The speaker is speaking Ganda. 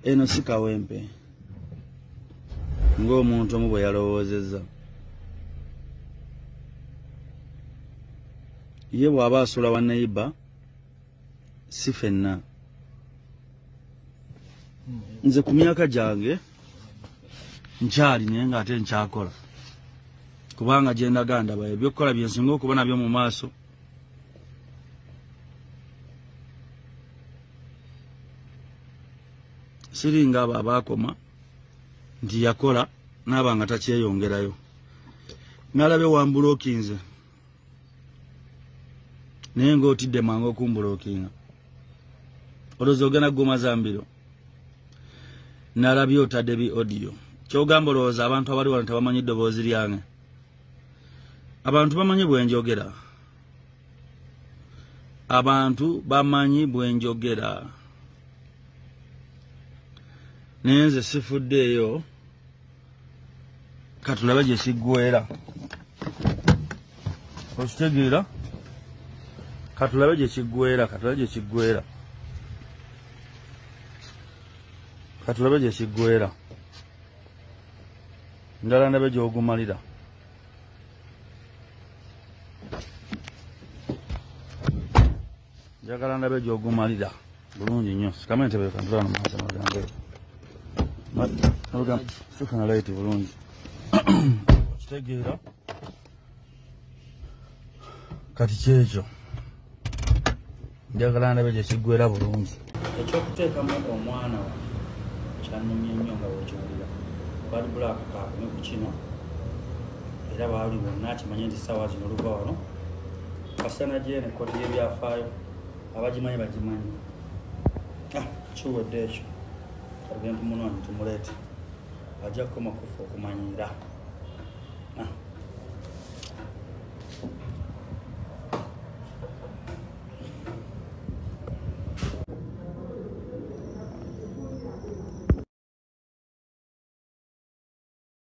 eno si kawempe ng'omuntu omu bwe yalowoozezza. Ye bw'aba asula wa neighbor si ffenna. Nze ku myaka gyange nkyali naye ng'ate nkyakola kubanga gye ndaga ndaba ebyokukola bye nsinga okuba nabyo mu maaso. Siringa abo abaakoma nti yakola n'aba nga takyeyongerayo. Nalabye wambulookinze naye ng'otidde mangu okumbulookinga olowooza ogenda gguma za mbiro. Nalabye otadde bi audio kyogamba olowooza abantu abali wano tebamanyi ddoboozi lyange. Abantu bamanyi bwe njogera. Abantu bamanyi bwe njogera. Naye nze sifuddeeyo katulabe gye kiggweera. Okitegeera? Katulabe gye kiggweera, katulabe gye kiggweera. Katulabe gye kiggweera. Njagala ndabe gy'ogumalira. Njagala ndabe gy'ogumalira bulungi nnyo. Sikame ntebe kantula no maaso magambo. Nalugamba sifuna laiti bulungi. Kitegeera? Kati kyekyo. Njagala ndabe gye kiggweera bulungi. Ekyokuteekamu omwana wa kyannumye nnyo nga bwekiwulira. Bali Black kaakome ku kino. Era baali bonna akimanye nti ssaawa zino oluva wano. Kasana gyene kkooti y'ebyafaayo. Abagimanyi bagimanyi. Kiwedde ekyo. Kagenda tumunoonyi tumuleete. Ajja kukoma kufa okumanyira.